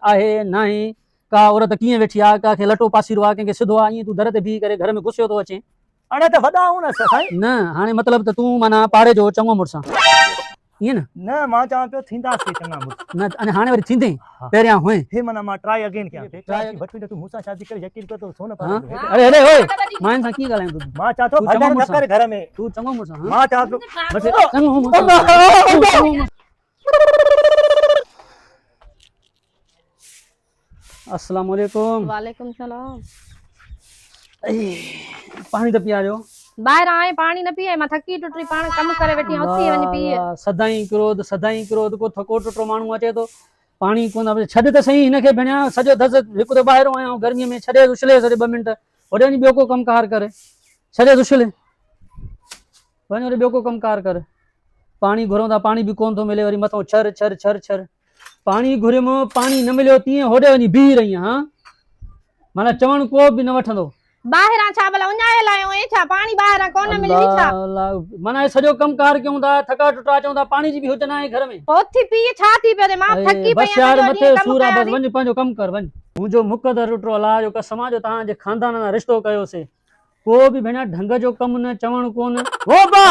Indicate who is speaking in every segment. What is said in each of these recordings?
Speaker 1: आहे नाही का औरत कीअं वेठी आहे कंहिंखे लटो पासीरो आहे कंहिंखे सिधो आहे ईअं तूं दर ते बीह करे घर में गुस्सो थो अचे।
Speaker 2: अड़े त वॾा आहियूं न साईं।
Speaker 1: न हाणे मतिलबु त तूं माना पाड़े जो चङो मुड़ुसु आहे ईअं न।
Speaker 2: न मां चवां पियो थींदासीं चङा मुड़ुस।
Speaker 1: न अने हाणे वरी थींदे पहिरियां हुए
Speaker 2: हे माना मां ट्राई अगेन कयां
Speaker 1: Try
Speaker 2: बचपन में तूं मूंसां शादी करे यकीन कर तो सोन
Speaker 1: हाँ?
Speaker 2: पाए।
Speaker 1: अरे अरे ओए मां सां कीअं ॻाल्हायूं तूं
Speaker 2: मां चाह तो
Speaker 1: तूं चङो
Speaker 2: भॼन न
Speaker 1: मुड़ुसु
Speaker 2: कर घर में।
Speaker 1: तूं चङो मुड़ुसु आहे
Speaker 2: मां चाह तो
Speaker 1: चङो मुड़ुसु आहे। तूं चङो मुड़ुसु। अस्सलाम वालेकुम।
Speaker 3: वालेकुम सलाम।
Speaker 1: पानी त पियारियो।
Speaker 3: ॿाहिरि आए पाणी न पीए मां थकी टुटी पाण कम करे वेठी उथी वञी पीए।
Speaker 1: सदाई क्रोध को थको टुटो माण्हू अचे तो पानी कोन छॾ त सही हिनखे भेणिया सॼो दस हिकु त ॿाहिरों आहियां गर्मीअ में छॾे उछले सॼे 2 मिंट होॾे वञी ॿियो को कमकार कर छॾे उछले वञ होॾे ॿियो को कमकार कर। पानी घुरूं था पानी बि कोन थो मिले वरी मथां छर छर छर छर पानी घुरियमि पानी न मिलियो तीअं होॾे वञी बीह रही आहियां माना चवण को बि न वठंदो।
Speaker 3: ॿाहिरां छा भला उञायल आहियो ऐं छा पाणी ॿाहिरां कोन मिली छा
Speaker 1: माना सॼो कमकार कयूं था थका टुटा चऊं था पानी जी बि हुज न आहे घर में
Speaker 3: उथी पीए छा थी पियो मां थकी
Speaker 1: बस यार मथे सूर आहे बस वञ पंहिंजो कम कर वञ। मुंहिंजो मुक़दर टुटो अलाह जो कसम जो तव्हांजे खानदान सां रिश्तो कयोसीं को बि भेण ढंग जो कमु न चवण कोन।
Speaker 2: ओ बा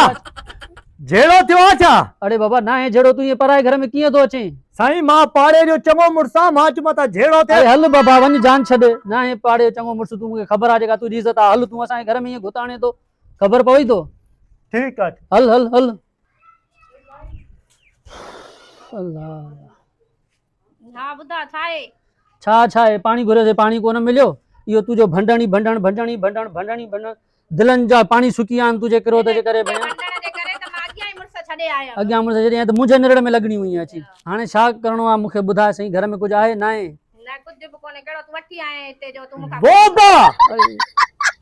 Speaker 2: जेड़ो थियो आ छा?
Speaker 1: अरे बाबा ना है जेड़ो तू ये पराए घर में कीअं तो अचे
Speaker 2: साईं मां पाड़े जो चङो मुड़सा मां चुमा ता जेड़ो थे।
Speaker 1: अरे हल बाबा वञ जान छॾ ना है पाड़े जो चङो मुड़स तू मूंखे ख़बर आहे जेका तुंहिंजी इज़त आहे हल तूं असांजे घर में ईअं घुताणे तो ख़बर पवई तो
Speaker 2: ठीक है
Speaker 1: हल हल हल अल्लाह
Speaker 3: हां बुधा छाए
Speaker 1: छा है पानी घुरे से पानी कोन मिलियो इहो तुंहिंजो भंडणी भंडण भंडणी भंडण भंडणी भंडण दिलनि जा पानी सुकी आन तुझे क्रोध जे करे भेण अॻियां मुड़स जॾहिं त मुंहिंजे निड़ में लॻणी हुई अची हाणे छा करिणो आहे मूंखे ॿुधाए सही घर में कुझु आहे न आहे
Speaker 3: न कुछ बि कोने केड़ो तू वठी आए हिते जो तू मूंखा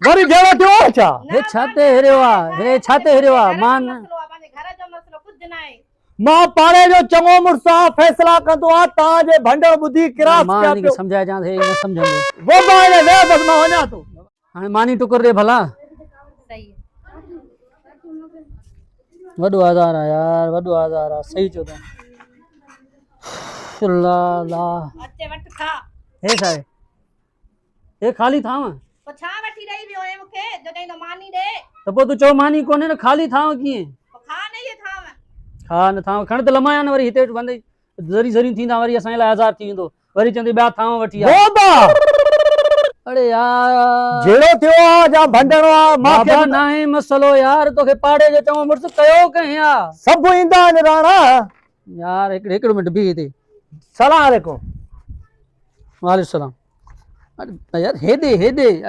Speaker 2: वरी जेड़ो थियो आ छा?
Speaker 1: हे छाते हेरियो आहे हे छाते हेरियो आहे मां
Speaker 3: पंहिंजे घर जो मसलो कुछ न आहे।
Speaker 2: मां पाड़े जो चङो मुड़सा फैसला कंदो आ तां जे भंडण बुधी किरास
Speaker 1: मां
Speaker 2: क्या
Speaker 1: इनखे समझाए जां हे न समझंदो
Speaker 2: वो बाले वे बस मां वञा तो
Speaker 1: हाणे मानी टुकर दे भला
Speaker 3: सही
Speaker 1: वॾो आज़ार आहे यार वॾो आज़ार आहे सही चओ था अल्लाह अल्लाह
Speaker 3: अचे वठ खा
Speaker 1: हे छा आहे हे खाली थाव
Speaker 3: तो छा वठी रही वियो है मूंखे जॾहिं तो मानी दे
Speaker 1: त पोइ तूं चओ मानी कोन्हे न खाली थाव कीअं
Speaker 3: तो खा नहीं ये थाव
Speaker 1: हा न थाव खण त लमाया न वरी हिते बंदे ज़री ज़री थींदा वरी असांजे लाइ आज़ार थी वेंदो वरी चवंदी ॿिया थाव वठी आ अरे यार
Speaker 2: जेड़ो थियो आ जा भंडणो आ
Speaker 1: बाबा ना है मसलो यार तोखे पाड़े जो चङो मुड़स कयो कहीं आ
Speaker 2: सब इंदा न राणा
Speaker 1: यार हिकिड़ो मिंट बीह हिते
Speaker 2: सलाम अलैकुम
Speaker 1: वालेकुम सलाम अरे यार हेॾे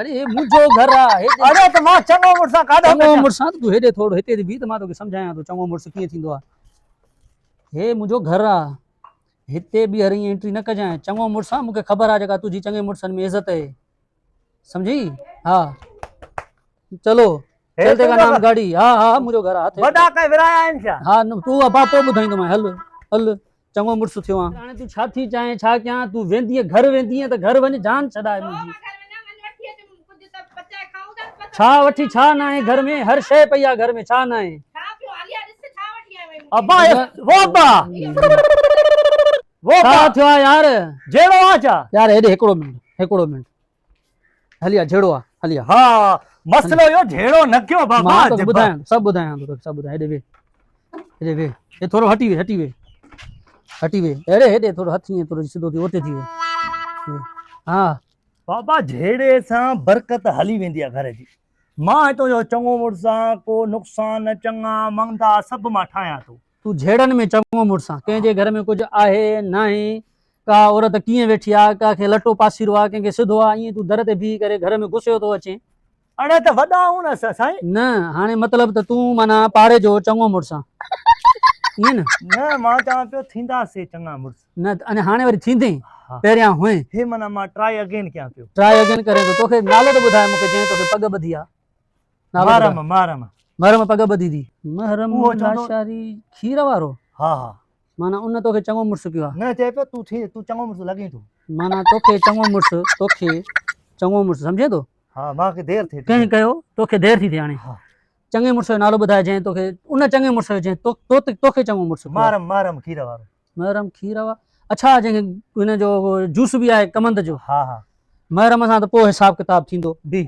Speaker 1: अरे हे मुंहिंजो घर आहे
Speaker 2: अरे त मां चङो मुड़सा काढो
Speaker 1: चङो मुड़स आहे तूं हेॾे थोरो हिते बीह त मां तोखे सम्झायां थो चङो मुड़स कीअं थींदो आहे हे मुंहिंजो घर आहे हिते बि हर ईअं एंट्री न कजांइ चङो मुड़स आहे मूंखे ख़बर आहे जेका तुंहिंजी चङे मुड़सनि में इज़त आहे समझी हाँ चलो चलते का नाम गाड़ी हाँ मुंहिंजो घर आहे
Speaker 2: वॾा कई विराया आहिनि छा?
Speaker 1: हाँ तूं बापो ॿुधाईंदोमांइ हल हल चङो मुड़स थियो आहे हाणे तूं छा थी चाहे छा कयां तूं वेंदीअ घर वेंदीअ त घर वञ जान छॾाए मुंहिंजी छा वठी छा न आहे घर में हर शइ पई आहे घर में छा न आहे
Speaker 2: अब्बा वो अब्बा वो
Speaker 1: छा थियो आहे यार
Speaker 2: जेड़ो आ छा?
Speaker 1: यार हेॾे हिकिड़ो मिंट हलिया झेड़ो आहे हलिया
Speaker 2: हा मसलो यो झेड़ो न कयो बाबा
Speaker 1: मां तोखे ॿुधायां सभु ॿुधायां थो तोखे सभु ॿुधायां हेॾे वे हे थोरो हटी वे हेॾे थोरो हथ ईअं थोरो सिधो थी ओते थी वे हा
Speaker 2: बाबा झेड़े सां बरकत हली वेंदी आहे घर जी मां हितो जो चङो मुड़सा को नुक़सान चङा मंदा सभु मां ठाहियां थो
Speaker 1: तूं झेड़नि में चङो मुड़स आहे कंहिंजे घर में कुझु आहे न आहे का औरत कीअं वेठी आहे कंहिंखे लटो पासीरो आहे कंहिंखे सिधो आहे ईअं तूं दर ते बीह करे घर में गुस्सो थो अचे
Speaker 2: अड़े त वॾा आहियूं न साईं
Speaker 1: न हाणे मतिलबु त तूं माना पाड़े जो चङो मुड़स आहे ईअं
Speaker 2: न मां चवां पियो थींदासीं चङा मुड़स
Speaker 1: न अने हाणे वरी थींदे पहिरियां हुए
Speaker 2: हे माना मां ट्राई अगेन कयां पियो
Speaker 1: ट्राई अगेन करे थो तोखे नालो त ॿुधाए मूंखे जंहिं तोखे पग ॿधी आहे महरम पग ॿधी थी महरम लाशारी खीर वारो
Speaker 2: हा
Speaker 1: माना उन तोखे चङो मुड़स कयो आहे
Speaker 2: न चए पियो तूं चङो मुड़स लॻे थो
Speaker 1: माना तोखे चङो मुड़स सम्झे थो
Speaker 2: हा मूंखे देरि थिए
Speaker 1: कंहिं कयो तोखे देरि थी थिए हाणे चङे मुड़स जो नालो ॿुधाए जंहिं तोखे उन चङे मुड़स जो जंहिं तोखे चङो मुड़स
Speaker 2: महरम खीर वारो
Speaker 1: महरम खीर वारो अच्छा जंहिंखे हिन जो जूस बि आहे कमंद जो
Speaker 2: हा हा
Speaker 1: महरम सां त पोइ हिसाब किताब थींदो
Speaker 2: बि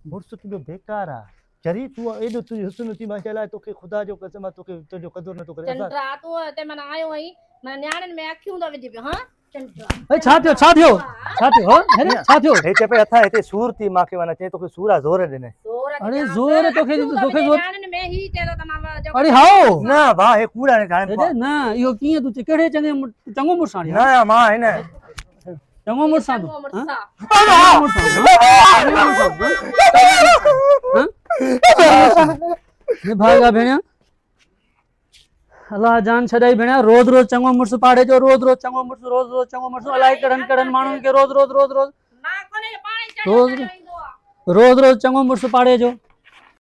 Speaker 2: मुड़ुस तुंहिंजो बेकार आहे चरी तूं एॾो तुंहिंजी हुस्न थी माशाल्लाह तोखे ख़ुदा जो कसम आहे तोखे तुंहिंजो क़दुरु नथो करे असां
Speaker 3: चंड्रा तूं हिते माना आयो आई माना न्याणियुनि में अखियूं था विझी पियो हा चंड्रा
Speaker 1: भई छा थियो छा थियो छा थियो हो है न छा थियो
Speaker 2: हे चए पई अथा हिते सूर थी मूंखे माना चई तोखे सूर आहे ज़ोर ॾिने
Speaker 1: अरे ज़ोर तोखे तोखे ज़ोर
Speaker 3: न्याणियुनि में ही चए थो त मां जेको
Speaker 1: अरे हाओ
Speaker 2: न भाउ हे कूड़ा ने जाने
Speaker 1: हेॾे न इहो कीअं तूं कहिड़े चङो मुड़ुसु आणी
Speaker 2: न मां हिन
Speaker 1: चङो मुड़ुसु आणी
Speaker 3: चङो मुड़ुसु
Speaker 1: भागा भेण अल्लाह जान छॾाई भेण रोज़ रोज़ चङो मुड़ुसु पाड़े जो रोज़ रोज़ चङो मुड़ुसु रोज़ रोज़ चङो मुड़ुसु अलाए कहिड़नि माण्हुनि खे रोज़ रोज़
Speaker 3: मां कोने पाणी चढ़ी
Speaker 1: रोज़ रोज़ चङो मुड़ुसु पाड़े जो